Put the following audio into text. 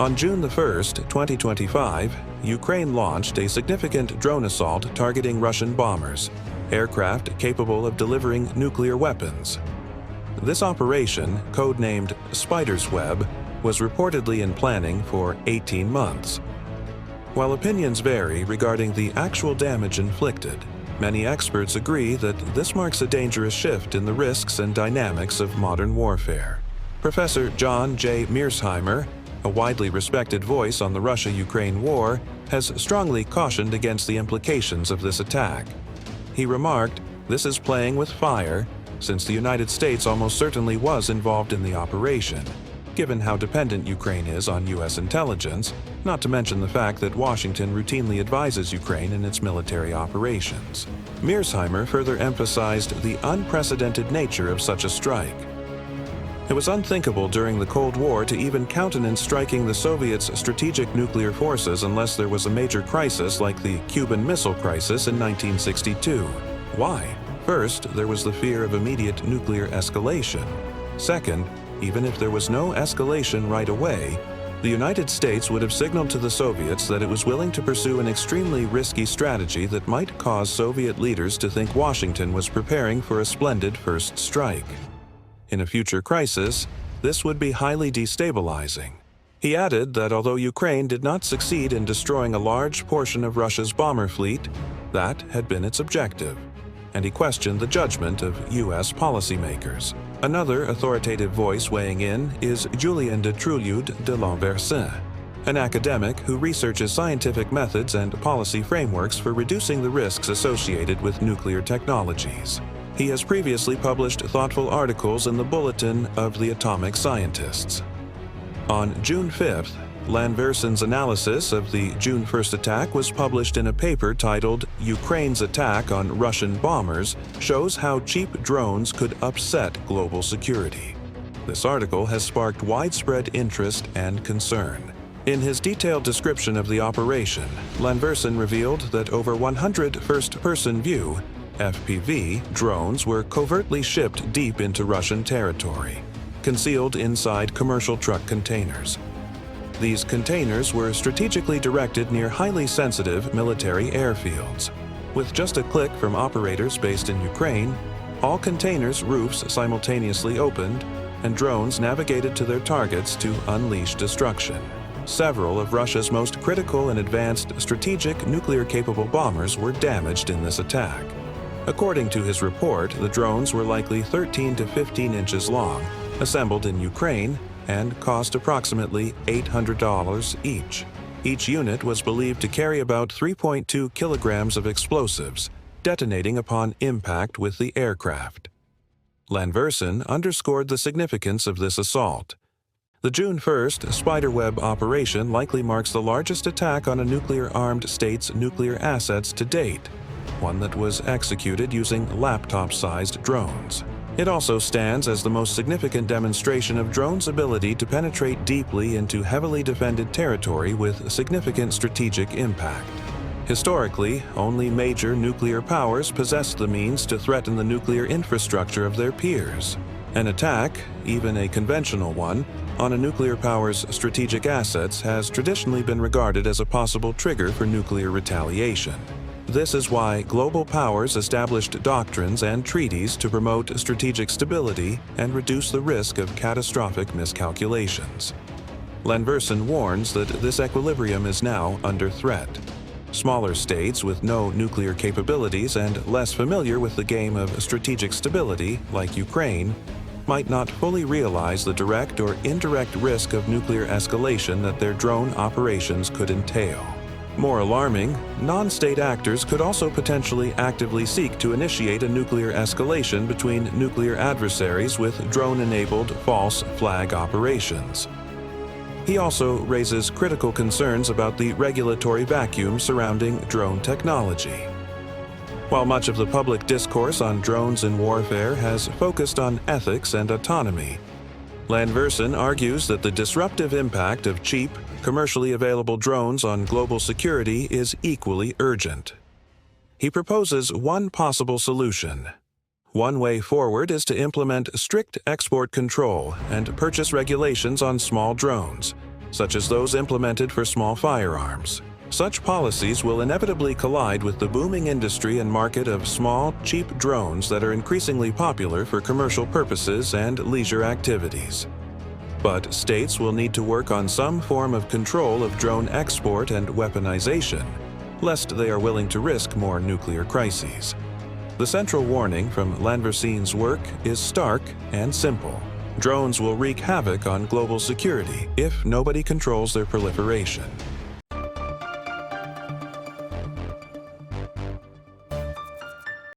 On June 1, 2025, Ukraine launched a significant drone assault targeting Russian bombers, aircraft capable of delivering nuclear weapons. This operation, codenamed Spider's Web, was reportedly in planning for 18 months. While opinions vary regarding the actual damage inflicted, many experts agree that this marks a dangerous shift in the risks and dynamics of modern warfare. Professor John Mearsheimer, a widely respected voice on the Russia-Ukraine war, has strongly cautioned against the implications of this attack. He remarked, "This is playing with fire, since the United States almost certainly was involved in the operation, given how dependent Ukraine is on U.S. intelligence, not to mention the fact that Washington routinely advises Ukraine in its military operations." Mearsheimer further emphasized the unprecedented nature of such a strike. It was unthinkable during the Cold War to even countenance striking the Soviets' strategic nuclear forces unless there was a major crisis like the Cuban Missile Crisis in 1962. Why? First, there was the fear of immediate nuclear escalation. Second, even if there was no escalation right away, the United States would have signaled to the Soviets that it was willing to pursue an extremely risky strategy that might cause Soviet leaders to think Washington was preparing for a splendid first strike. In a future crisis, this would be highly destabilizing. He added that although Ukraine did not succeed in destroying a large portion of Russia's bomber fleet, that had been its objective, and he questioned the judgment of U.S. policymakers. Another authoritative voice weighing in is Julian de Troullioud de Lanversin, an academic who researches scientific methods and policy frameworks for reducing the risks associated with nuclear technologies. He has previously published thoughtful articles in the Bulletin of the Atomic Scientists. On June 5th, Lanversin's analysis of the June 1st attack was published in a paper titled "Ukraine's Attack on Russian Bombers Shows How Cheap Drones Could Upset Global Security." This article has sparked widespread interest and concern. In his detailed description of the operation, Lanversin revealed that over 100 first-person view (FPV) drones were covertly shipped deep into Russian territory, concealed inside commercial truck containers. These containers were strategically directed near highly sensitive military airfields. With just a click from operators based in Ukraine, all containers' roofs simultaneously opened, and drones navigated to their targets to unleash destruction. Several of Russia's most critical and advanced strategic nuclear-capable bombers were damaged in this attack. According to his report, the drones were likely 13 to 15 inches long, assembled in Ukraine, and cost approximately $800 each. Each unit was believed to carry about 3.2 kilograms of explosives, detonating upon impact with the aircraft. Lanversin underscored the significance of this assault. The June 1st Spiderweb operation likely marks the largest attack on a nuclear-armed state's nuclear assets to date, one that was executed using laptop-sized drones. It also stands as the most significant demonstration of drones' ability to penetrate deeply into heavily defended territory with significant strategic impact. Historically, only major nuclear powers possessed the means to threaten the nuclear infrastructure of their peers. An attack, even a conventional one, on a nuclear power's strategic assets has traditionally been regarded as a possible trigger for nuclear retaliation. This is why global powers established doctrines and treaties to promote strategic stability and reduce the risk of catastrophic miscalculations. Lanversin warns that this equilibrium is now under threat. Smaller states with no nuclear capabilities and less familiar with the game of strategic stability, like Ukraine, might not fully realize the direct or indirect risk of nuclear escalation that their drone operations could entail. More alarming, non-state actors could also potentially actively seek to initiate a nuclear escalation between nuclear adversaries with drone-enabled false flag operations. He also raises critical concerns about the regulatory vacuum surrounding drone technology. While much of the public discourse on drones in warfare has focused on ethics and autonomy, Lanversin argues that the disruptive impact of cheap, commercially available drones on global security is equally urgent. He proposes one possible solution. One way forward is to implement strict export control and purchase regulations on small drones, such as those implemented for small firearms. Such policies will inevitably collide with the booming industry and market of small, cheap drones that are increasingly popular for commercial purposes and leisure activities. But states will need to work on some form of control of drone export and weaponization, lest they are willing to risk more nuclear crises. The central warning from Lanversin's work is stark and simple. Drones will wreak havoc on global security if nobody controls their proliferation.